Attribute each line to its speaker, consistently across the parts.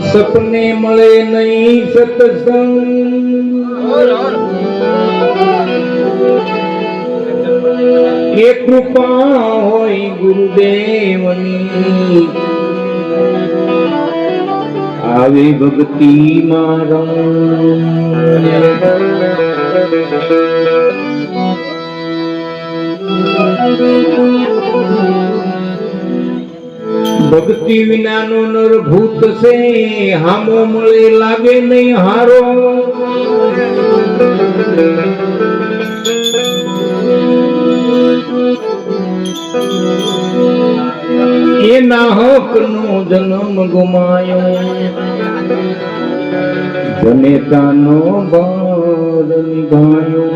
Speaker 1: સપને મળે નહીં સત્સંગ, એ કૃપા હોય ગુરુદેવની, આવે ભક્તિ ભક્તિ વિનાનો નરભૂત છે, હામો મળે લાગે નહીં હારો, એના હક નો જન્મ ગુમાયો, જનેતાનો ભાર નિભાયો,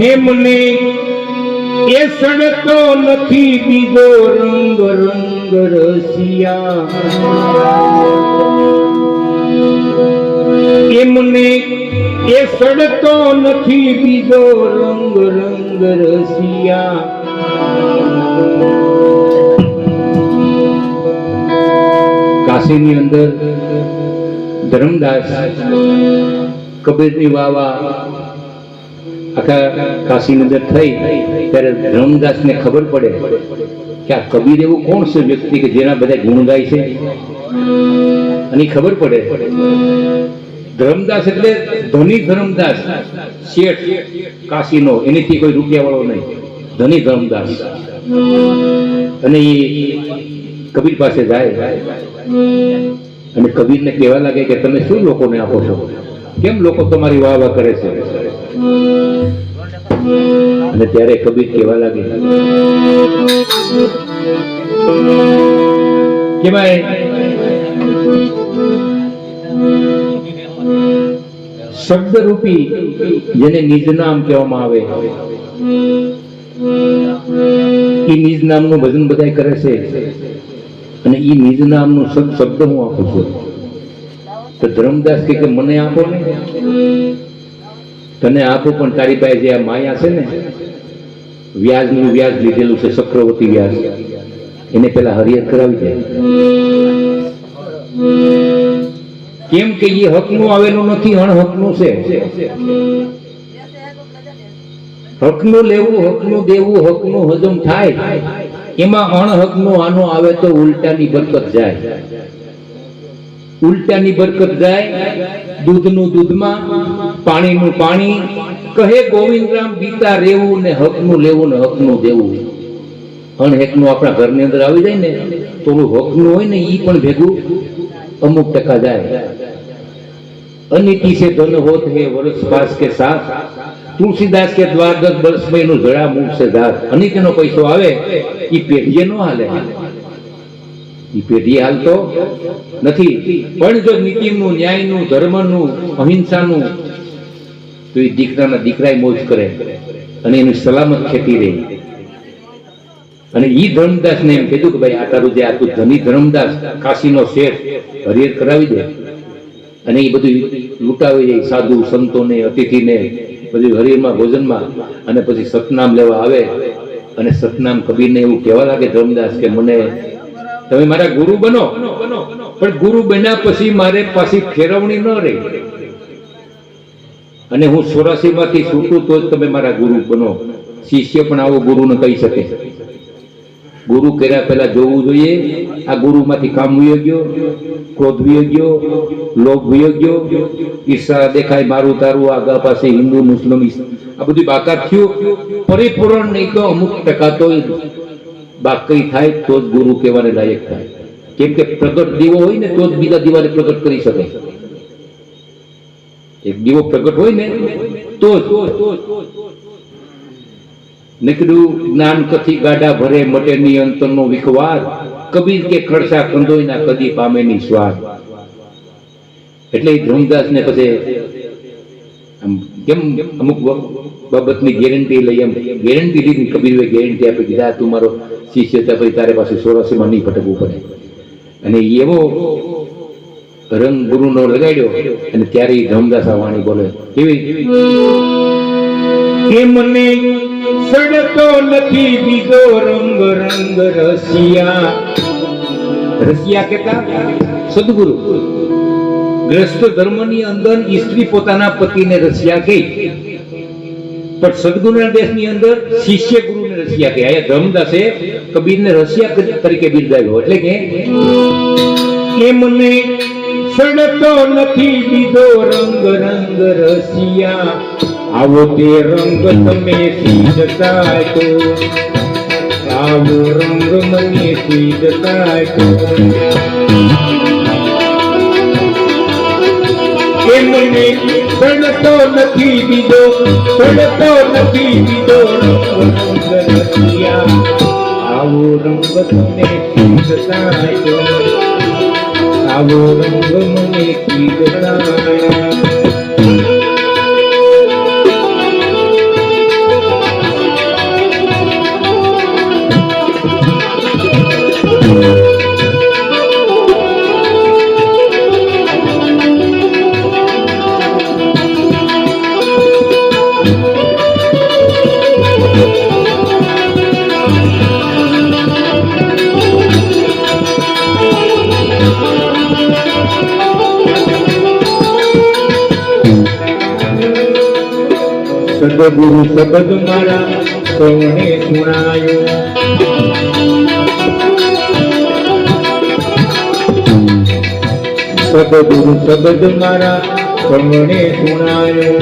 Speaker 1: હેમને એ સડતો નથી બીજો રંગ રંગ રસિયા, એમને એ સડતો નથી બીજો રંગ રંગ રસિયા, કાશીની અંદર ધર્મદાસ કબીરની વાવા આખા કાશીની અંદર થઈ ત્યારે ધર્મદાસને ખબર પડે કે આ કબીર એવું કોણ છે વ્યક્તિ કે જેના બધા ગુણ ગાય છે, અને ખબર પડે ધર્મદાસ એટલે ધની ધર્મદાસ, શેઠ કાશીનો, એનીથી કોઈ રૂપિયા વાળો નહીં, ધની ધર્મદાસ. અને એ કબીર પાસે જાય અને કબીરને કહેવા લાગે કે તમે શું લોકોને આપો છો, કેમ લોકો તમારી વાહ વાહ કરે છે? અને ત્યારે કબીર કહેવા લાગે કે ભાઈ શબ્દરૂપી જેને નિજ નામ કહેવામાં આવે, એ નિજ નામનું ભજન બધા કરે છે, અને એ નિજ નામનું શબ્દ હું આપું છું. તો ધર્મદાસ કે મને આપો ને, તને આપું, પણ તારી પાસે જે આ માયા છે ને, વ્યાજનું વ્યાજ લીધેલું છે, ચક્રવર્તી વ્યાજ, એને પેલા હરિયત કરાવી દે. કેમ કે એ હકનું આવેલું નથી, અણહકનું છે. હકનું લેવું, હકનું દેવું, હકનું હજમ થાય, એમાં અણહકનું આનો આવે તો ઉલટાની બરકત જાય, ઉલટાની બરકત જાય. દૂધનું દૂધમાં, પાણીનું પાણી, કહે ગોવિંદરામ ગીતા રેવું ને હકનું લેવું ને હકનું દેવું. અણહકનું આપણા ઘરની અંદર આવી જાય ને તો હકનું હોય ને ઈ પણ ભેગું અમુક ટકા જાય. અનિતિ से धन होत है वर्ष पास के साथ, तुलसीदास के द्वार 10 वर्ष में નું જડા મૂળ से धार. અનિતિનો પૈસો આવે ઈ પેઢીએ નો હાલે, ઈ પેઢી હાલતો નથી. પણ જો નીતિનું, ન્યાયનું, ધર્મનું, અહિંસાનું, તો એ દીકરાના દીકરાએ મોજ કરે અને એની સલામત ખેતી રહે. અને ઈ ધર્મદાસને એમ કીધું કે ભાઈ આ તારું જે આતું ધની ધર્મદાસ કાશીનો શેઠ હરિયત કરાવી દે, અને એ બધું લૂંટાવી જાય સાધુ સંતોને, અતિથિને, બધું હરિયરમાં ભોજનમાં. અને પછી સતનામ લેવા આવે, અને સતનામ કબીરને એવું કહેવા લાગે ધર્મદાસ કે મને તમે મારા ગુરુ બનો, પણ ગુરુ બન્યા પછી મારે પાછી ફેરવણી ન રહી, અને હું 84 માંથી છૂટું તો જ તમે મારા ગુરુ બનો. શિષ્ય પણ આવો ગુરુ ન કહી શકે. ગુરુ કર્યા પહેલા જોવું જોઈએ આ ગુરુમાંથી કામ વયો ગયો, ક્રોધ વયો ગયો, લોભ વયો ગયો, ઈર્ષા દેખાય મારું તારું, આગા પાસે હિન્દુ મુસ્લિમ આ બધું બાકાત થયું. પરિપૂર્ણ નહીં તો અમુક ટકા તો બાકી થાય તો જ ગુરુ કહેવાને લાયક થાય. કેમ કે પ્રગટ દીવો હોય ને તો જ બીજા દીવાને પ્રગટ કરી શકે. એક દીવો પ્રગટ હોય ને તો જ. નીકળ્યું જ્ઞાન કથી ગાડા ભરે મટે નિયંત્રણનો વિખવાર, કબીર કે ખડસા કંદોઈના કદી પામેની સ્વાદ. એટલે ધર્મદાસને પછી આમ કેમ અમુક બાબતની ગેરંટી લઈ એમ ગેરંટી લીધી કબીરભાઈ ગેરંટી આપી દીધા તું મારો શિષ્ય છે પછી તારે પાસે 84 નહીં ભટકવું પડે અને એવો રંગ ગુરુનો લગાડ્યો અને ત્યારે ધમદાસ આ વાણી બોલે કેવી કે મને સડતો નથી બીજો રંગ રંગ રસિયા રસિયા કેતા સદગુરુ ગ્રસ્ત ધર્મની અંદર સ્ત્રી પોતાના પતિને રસિયા કહી પણ સદગુરુના દેશની અંદર શિષ્ય ગુરુને રસિયા કહે આયા ધર્મદાસે કબીરને રસિયા તરીકે બિરદાવ્યો એટલે કે મને સડતો નથી બીજો રંગ રંગ રસિયા આવો તે રંગ તમે સીધતા તો આવો રંગ મને સીધતા તો મને સડતો નથી બીજો રંગ રસિયા આવો રંગ તમે સીધતા તો આવો રંગ મને સીધતા સદગુરુ શબ્દ મારા સૌને સુણાયો સદગુરુ શબ્દ મારા સૌને સુણાયો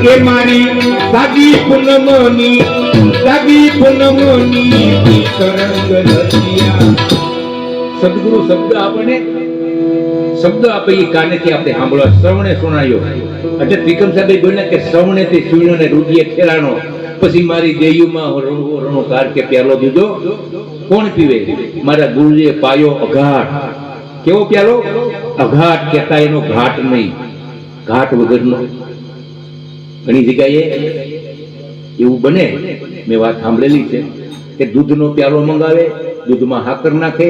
Speaker 1: કે મારી સાગી પૂનમની તરંગ રસિયા સદગુરુ શબ્દ આપણને શબ્દ આપે એ કાનેથી આપણે સાંભળવા શ્રવણે સુણાયો એટલે ત્રિકમ સાહેબ બોલ્યા કે શ્રવણેથી સુણ્યો ને રુધિએ ખેરાણો પછી મારી દેયુમાં રણો કાર કે પ્યાલો દીધો કોણ પીવે મારા ગુરુજીએ પાયો અઘાટ કેવો પ્યાલો અઘાટ કહેતા એનો ઘાટ નહીં ઘાટ વગરનો ઘણી જગ્યાએ એવું બને મેં વાત સાંભળેલી છે કે દૂધનો પ્યાલો મંગાવે દૂધમાં હાકર નાખે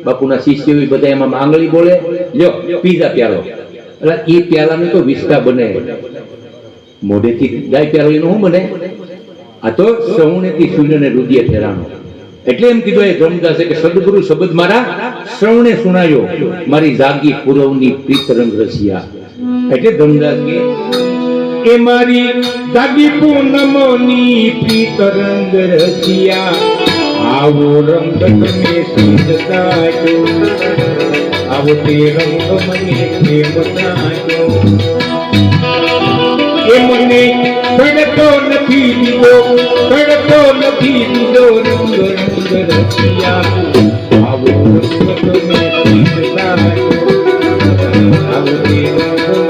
Speaker 1: બાપુના શિષ્ય બધા એમાં આંગળી બોલે લ્યો પીઝા પ્યાલો એટલે એ પ્યાલાની તો વિસ્તા બને મોઢેથી ગાય પ્યાલો એનું શું બને આ તો શ્રવણેથી સૂર્યને રુધિએ ઠેરાણો એટલે એમ કીધું એ ધર્મદાસે કે સદગુરુ શબ્દ મારા શ્રવણે સુણાયો મારી જાગી પૂરવની પ્રીતરંગ રસિયા એટલે ધર્મદાસ કે મારી જાગી પૂનમની પ્રીતરંગ રસિયા આવો રંગ તમે સીધતા છો આવો તે રંગ મને પ્રેમતા છો મને સડતો નથી દીધો રંગ રંગ રસિયા આવો રંગ તમે સીધતા છો આવો તે રંગ મને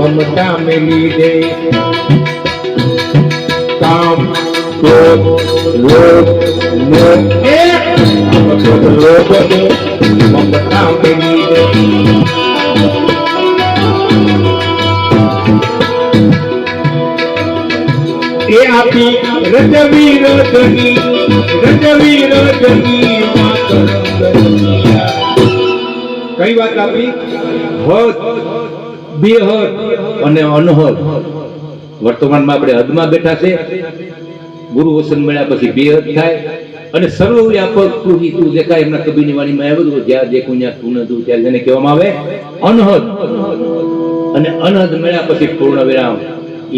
Speaker 1: ममता मिली दे काम क्रोध लोभ मोह ममता मिली दे
Speaker 2: એ આપી રજવી રજની કઈ વાત આપી?
Speaker 1: હદ, બેહદ અને અનહદ. વર્તમાનમાં આપણે હદમાં બેઠા છે. ગુરુ વસન મળ્યા પછી બેહદ થાય અને સર્વવ્યાપક તું હી તું દેખાય. એમના કબીરની વાણીમાં આવ્યું હતું, જ્યાં દેખું ત્યાં તું ન તું, ત્યારે જેને કહેવામાં આવે અનહદ. અને અનહદ મળ્યા પછી પૂર્ણ વિરામ.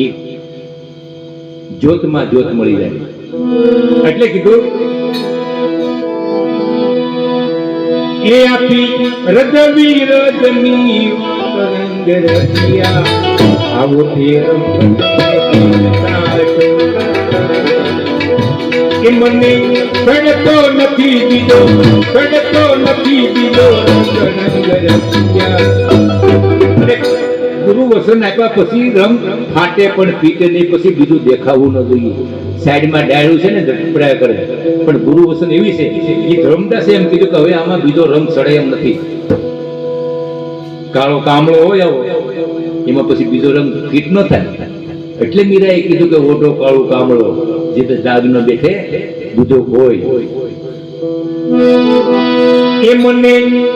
Speaker 1: એ જ્યોતમાં જ્યોત મળી જાય. એટલે કીધું
Speaker 2: એ આપી રજવી રજની રંગ રસિયા આવો કે મને સડતો નથી બીજો રંગ રસિયા.
Speaker 1: ગુરુ વસન આપ્યા પછી રંગ ફાટે પણ પીટે નહીં. પછી બીજું દેખાવું ન જોઈએ. સાઈડમાં ડાળું છે ને ઝપડાયા કરે, પણ ગુરુ વસન એવી છે એ ધર્મદાસે એમ કીધું કે હવે આમાં બીજો રંગ ચડે એમ નથી. કાળો કામળો હોય આવો, એમાં પછી બીજો રંગ ફીટ ન થાય. એટલે મીરાએ કીધું કે ઓઢો કાળું કામળો, જે દાગ ન બેઠે બીજો હોય.
Speaker 2: એ મને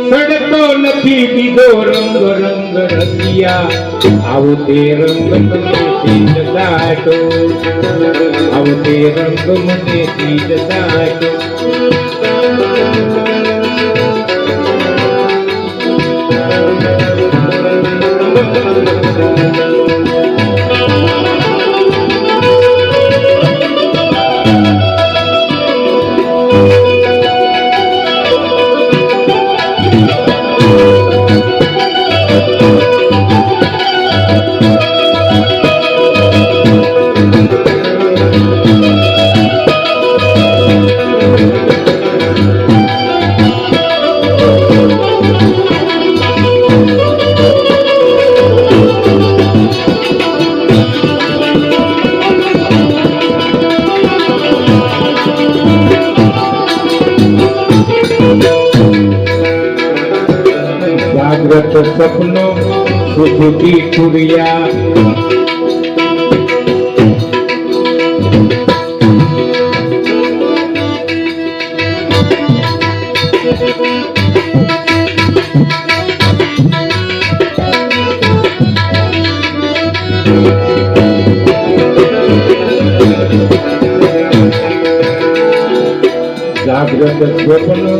Speaker 2: સડતો નથી બીજો રંગ રસિયા આવો તે રંગ મને ચીજ દાટો, આવો તે રંગ મને ચીજ દાટો. જાગ્રત સપનો સુખી છુરિયા જાગ્રત સ્વપ્નો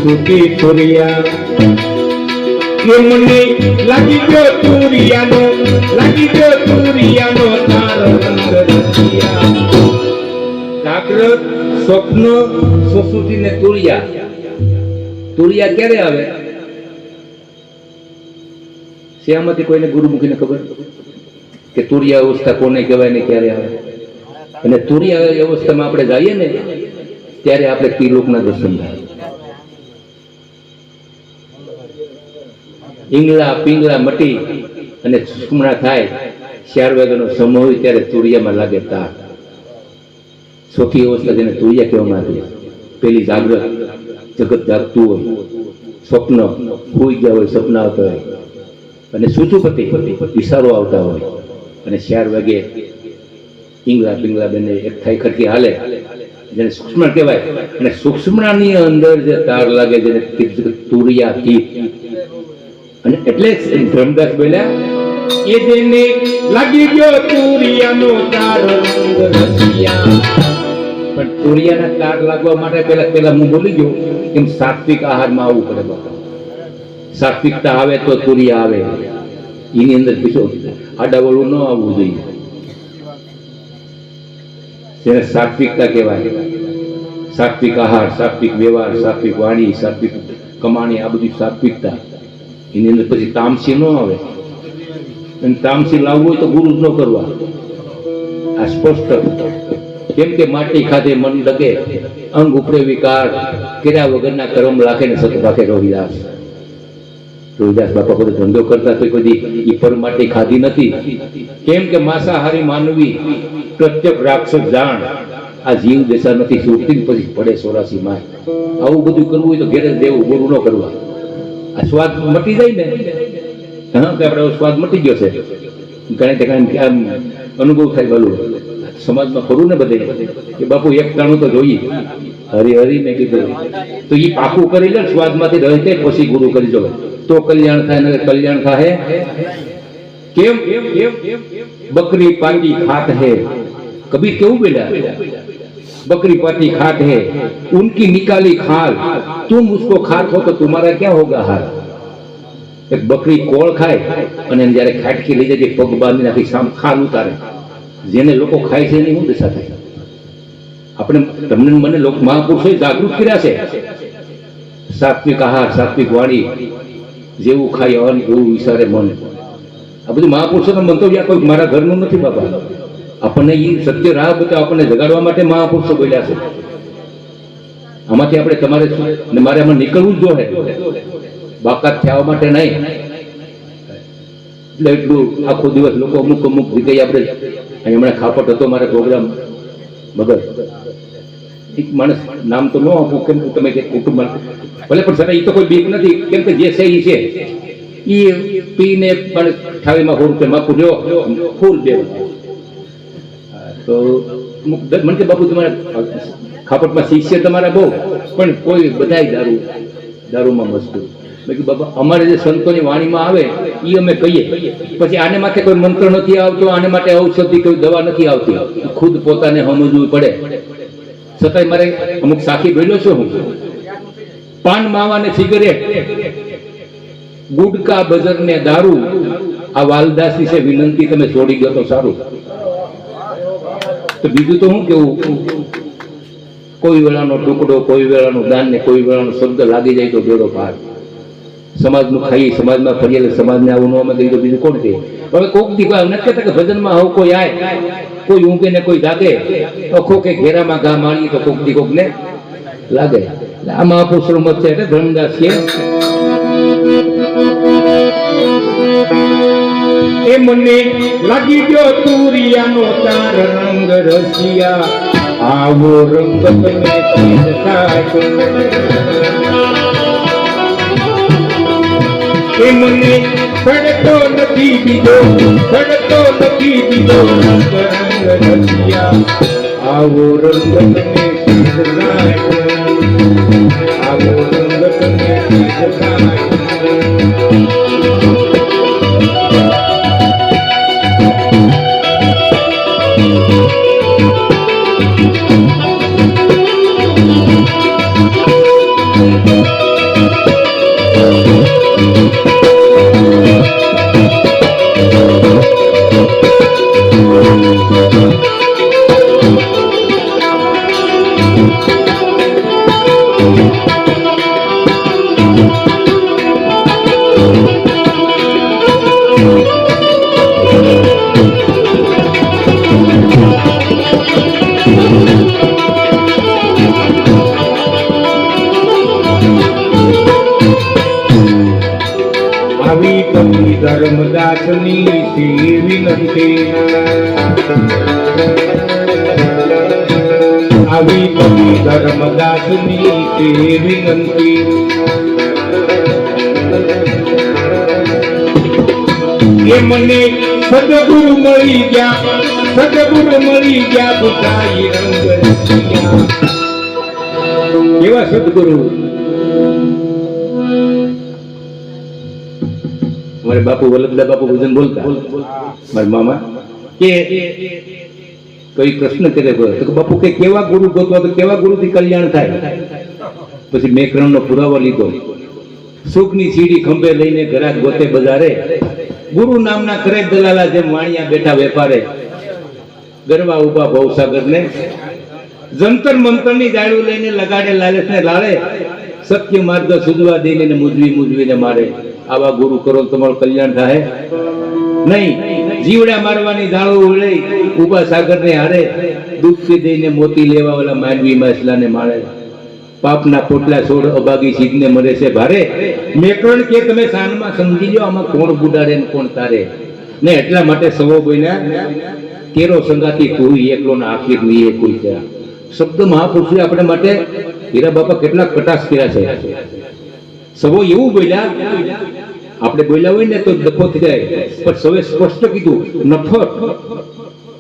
Speaker 2: સુખી છુરિયા કે મને લાગી ગયો તુરિયાનો તારો રંગ રસિયા.
Speaker 1: જાગ્રત સ્વપ્ન સુસુતી ને તુરિયા ક્યારે આવે? શ્યામથી કોઈને ગુરુમુખીને ખબર કે તુરિયા અવસ્થા કોને કહેવાય ને ક્યારે આવે? અને તુરિયા અવસ્થામાં આપણે જઈએ ને ત્યારે આપણે ત્રિલોકના દર્શન થાય. ઈંગલા પિંગલા મટી અને સુમણા થાય. 4 વાગ્યાનો સમય હોય ત્યારે તુરિયામાં લાગે તાર. ચોથી અવસ્થા જેને તુરિયા કહેવામાં આવે. પેલી જાગ્રત, જગત જાગતું હોય, સ્વપ્ન ખોઈ ગયા હોય, સપના આવતા હોય, અને સુચુપતિ વિચારો આવતા હોય, અને 4 વાગે ઈંગલા પિંગલા બંને એક થાય ખરકી હાલે, જેને સૂક્ષ્મ કહેવાય. અને સૂક્ષ્મની અંદર જે તાર લાગે જેને તુરિયા તીત. અને એટલે ધર્મદાસ બોલ્યા
Speaker 2: એ જેને લાગી ગયો તુરિયાનો તારો રંગ રસિયા.
Speaker 1: પણ તુરિયાના તાર લાગવા માટે પેલા હું બોલી ગયો એમ સાત્વિક આહારમાં આવવું પડે. બાપા સાત્વિકતા આવે તો તુરિયા આવે. એની અંદર બીજો આડાવડું ન આવવું જોઈએ. જેને સાત્વિકતા કહેવાય. સાત્વિક આહાર, સાત્વિક વ્યવહાર, સાત્વિક વાણી, સાત્વિક કમાણી, આ બધી સાત્વિકતા. એની અંદર પછી તામસી ન આવે. અને તામસી લાવવું હોય તો ગુરુ જ ન કરવા. આ સ્પષ્ટ. કેમ કે માટી ખાધે મન લગે, અંગ ઉપરે વિકાર, કર્યા વગરના કર્મ રાખે ને સત રાખે. રોહિદાસ બાપા બધો ધંધો કરતા તો કદી એ પર માટી ખાધી નથી. કેમ કે માંસાહારી માનવી પ્રત્યક્ષ રાક્ષસ જાણ. આ જીવ દેશા નથી સુરતી પછી પડે 84 માં. આવું બધું કરવું હોય તો ઘેરે દેવું, ગુરુ ન કરવા. આ સ્વાદ મટી જાય ને, હા કે આપણે સ્વાદ મટી ગયો છે, ઘણે આમ અનુભવ થાય. બોલું સમાજમાં ખરું ને બધે કે બાપુ એક ટાણું તો જોઈએ, હરી હરી મેં કીધું તો એ પાકું કરી લે, સ્વાદમાંથી રહે પછી ગુરુ કરી જો તો કલ્યાણ થાય, ને કલ્યાણ થાય કેમ? બકરી પાટી ખાત હે, કબીર કેવું બોલ્યા, बकरी पाती खात है उनकी निकाली खाल, तुम उसको खात हो तो तुम्हारा क्या होगा हाल। एक बकरी कोळ खाय અને જ્યારે ખાટકી લઈ જાય પગ બાંધી નાખી સામ ખાલ ઉતારે, જેને લોકો ખાય છે એની શું દશા થાય? આપણે તમને મને લોક મહાપુરુષોએ જાગૃત કર્યા છે, સાત્વિક આહાર સાત્વિક વાણી, જેવું ખાય અન્ન એવું વિચારે મન, આ બધું મહાપુરુષોના મંતવ્ય કોઈ મારા ઘરનું નથી બાપા, આપણને એ સત્ય રાહ બતાવ, આપણને જગાડવા માટે મહાપુરુષો બોલ્યા છે, આમાંથી આપણે તમારે ને મારે આમાં નીકળવું જ જોઈએ, બાકાત થવા માટે નહીં। એટલે એટલું આખો દિવસ લોકો અમુક જગ્યાએ આપણે હમણાં ખાપટ હતો મારા પ્રોગ્રામ મગર, એક માણસ નામ તો ન આપું કેમ તમે કે કુટુંબ ભલે પણ છતાં એ તો કોઈ બીક નથી, કેમ કે જે છે એ છે, એ પીને પણ થાળીમાં 100 રૂપિયા માપું લ્યો ફૂલ દેવું, તો મને કે બાપુ તમારા ખાપટમાં શિષ્ય તમારા બહુ, પણ કોઈ બધાય દારૂમાં મસ્ત, બાબા અમારે જે સંતોની વાણીમાં આવે એ અમે કહીએ, પછી આને માટે કોઈ મંત્ર નથી આવતો, આને માટે ઔષધિ કોઈ દવા નથી આવતી, ખુદ પોતાને સમજવું પડે। છતાંય મારે અમુક સાખી બોલ્યો છું હું, પાન માવા ને સિગરેટ ગુટકા બજર ને દારૂ, આ વાલદાસી છે વિનંતી તમે છોડી ગયો તો સારું, તો બીજું તો હું કેવું, કોઈ વેળાનો ટુકડો, કોઈ વેળાનું દાન ને કોઈ વેળાનો શબ્દ લાગી જાય તો બેડો પાર। સમાજનું ખાઈ સમાજમાં ફરીએ, સમાજને આવું ન અમે કહી તો બીજું કોણ કહે? હવે કોક દીવા નથી કહેતા કે ભજનમાં આવું કોઈ આય, કોઈ ઊંઘે ને કોઈ જાગે, અખો કે ઘેરામાં ઘા મારીએ તો કોક દી કોક ને લાગે। આ મહાપુરુષનો મત છે એટલે ધર્મદાસ છે
Speaker 2: એ મને લાગી ગયો તુરિયાનો તાર રંગ રસિયા, આવો રંગ તમે એ મને સડતો નથી દીધો, સડતો નથી દીધો રંગ રસિયા, આવો રંગ તમે આવો રંગ તમે ધર્મદાસની વિનંતી, આવી બધી ધર્મદાસની વિનંતી, એ મને સદગુરુ મળી ગયા, સદગુરુ મળી ગયા, બુધાઈ રંગ રસિયા।
Speaker 1: કેવા સદગુરુ? મારે બાપુ વલ્લભદાસ બાપુ ભજન બોલતા, મારા મામા કે કઈ પ્રશ્ન કરે તો બાપુ કે કેવા ગુરુ ગોતવા, તો કેવા ગુરુથી કલ્યાણ થાય? પછી મેં ક્રમનો પુરાવો લીધો, સુખની સીડી ખંભે લઈને ઘરાક ગોતે બજારે, ગુરુ નામના કરે દલાલા જેમ વાણિયા બેઠા વેપારે, ગરવા ઉભા ભવસાગર ને જંતર મંતરની જાળું લઈને લગાડે લાલચ ને લાળે, સત્ય માર્ગ સુધવા દઈને મૂજવીને મારે। આવા ગુરુ કરો તમારું કલ્યાણ થાય નહીં। જીવડા મારવાની દાળો ઉડે, ઉભા સાગર ને હારે, દૂધથી દઈને મોતી લેવા વાળા માંડવી માછલાને માળે, પાપના પોટલા છોડ અભાગી સીધને મરે છે ભારે, મેકરણ કે તમે સાનમાં સમજી લો આમાં કોણ બુડાડે ને કોણ તારે, ને એટલા માટે સવો બોલ્યા તેરો સંગાતી તું એકલો ના આખીર ની એ કોઈ છે। શબ્દ મહાપુરુષે આપણે માટે હીરા બાપા કેટલા કટાક્ષ કર્યા છે। સવો એવું બોલ્યા, આપણે બોલ્યા હોય ને તો ડખો થઈ જાય, પણ સવે સ્પષ્ટ કીધું નફરત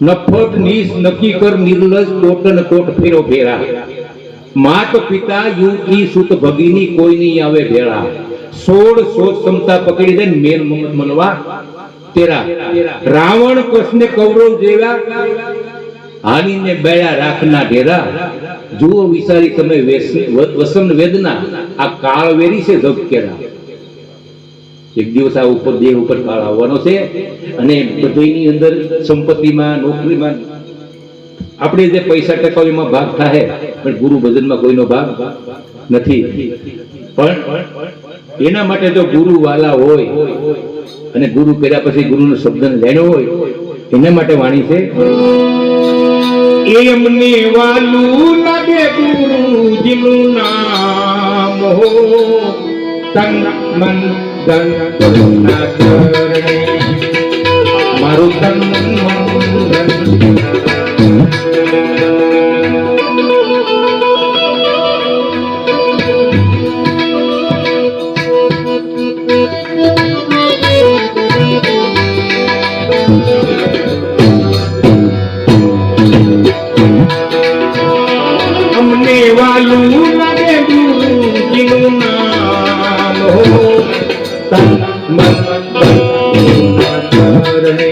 Speaker 1: નફત નીસ નક્કી કર નિર્લજ કોટન કોટ ફેરો ફેરા માત પિતા યુવતી સુત ભગીની કોઈ નહીં આવે ભેળા 16 સોચ ક્ષમતા પકડી દે મેર મનવા તેરા રાવણ કૃષ્ણ કૌરવ જેવા હાલીને બેડા રાખના ઢેરા જુઓ વિચારી તમે વસન વેદના આ કાળ વેરી છે ધબકેરા એક દિવસ આ ઉપર દેહ ઉપર કાળ આવવાનો છે અને બધીની અંદર સંપત્તિમાં નોકરીમાં આપણે જે પૈસા ટકાવીમાં ભાગ થાય પણ ગુરુ ભજનમાં કોઈનો ભાગ નથી પણ એના માટે જો ગુરુ વાલા હોય અને ગુરુ કર્યા પછી ગુરુનો શબ્દને જાણ્યો હોય એના માટે વાણી છે
Speaker 2: એમને વાલું લાગે ગુરુજીનું નામ હો તન મન ધન કરુણા ચરણે મારું તન મન ધન અમને વાલું લાગે ગુરુજીનું નામ હો તન મન ચરણે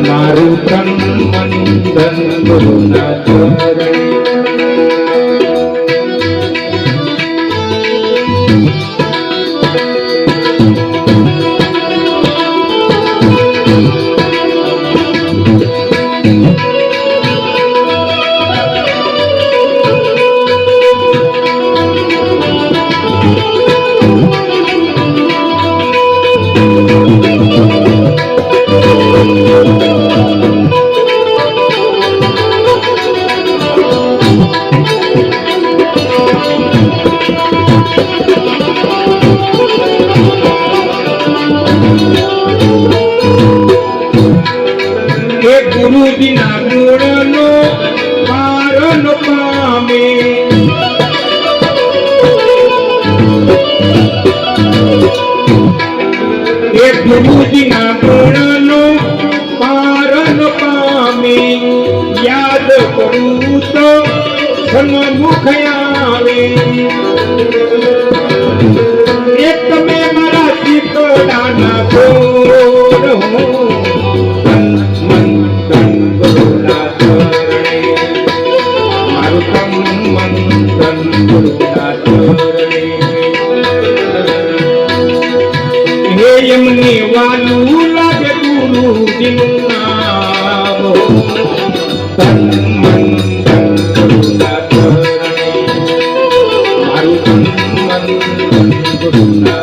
Speaker 2: મારું તન મન ધન કરુણા ચરણે ગુરુજીના ગુણનો પારન પામે એ ગુરુજીના ગુણનો પારન પામે યાદ કરું તો સન્મુખ આવે એ તમે મારા ચિત્તડાના ગોળ હો એમને વાલું લાગે ગુરુજીનું નામ તન મન ધન કરુણા ચરણે મારું તન મન ધન કરુણા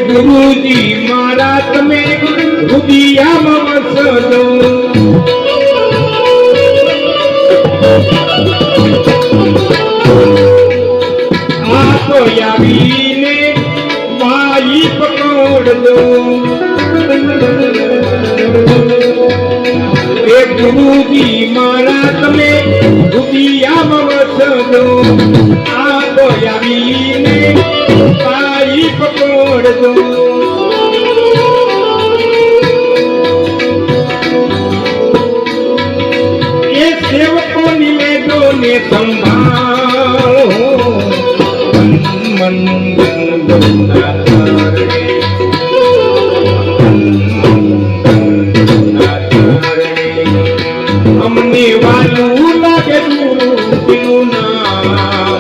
Speaker 2: ગુરુજી મારા તમે હૃદયમાં વસજો આ તો આવીને માઈ પકડજો એ ગુરુજી મારા તમે હૃદયમાં વસજો આ તો આવીને માઈ પકડજો એ સેવકોની લેજો ને સંભાળો મન ગંગા ચરણે અમને વાલું લાગે ગુરુજીનું નામ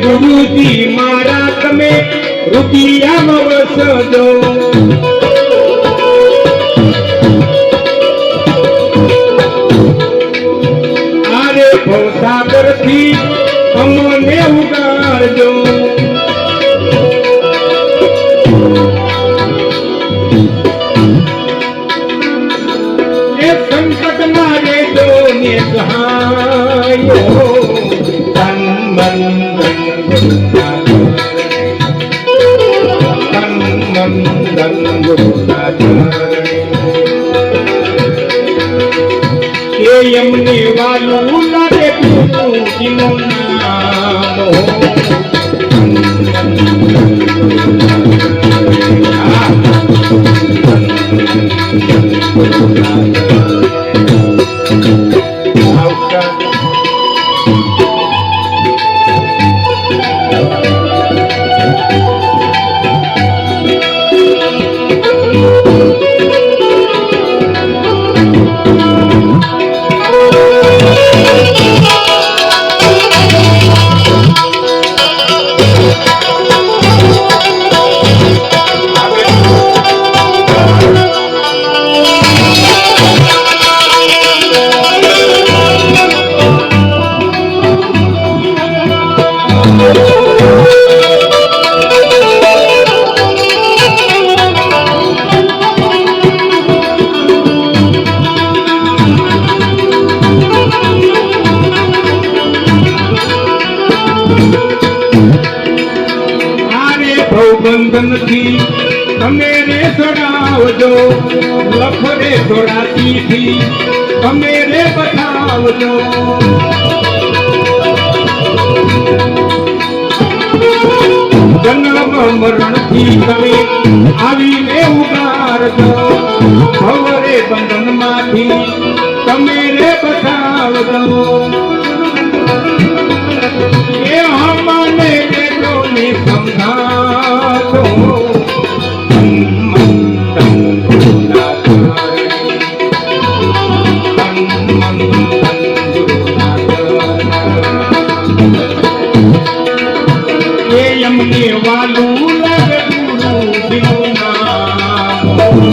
Speaker 2: ગુરુજી મારા તમે રૂપિયામાં વસજો આરે ભવસાગરથી અમને ઉગાડજો એ સંકટમાં રહેજો ને સહાયો એમને વાલું લાગે ગુરુજીનું નામ બંધનથી તમે રે છોડાવજો લખરે છોડાતીથી તમે રે બતાવજો જન્મ મરણથી તમે આવીને ઉગારજો ભવરે બંધનમાંથી તમે રે બતાવજો એ હમને દેજો ને સમજાતો એમને વાલું લાગે ગુરુજીનું નામ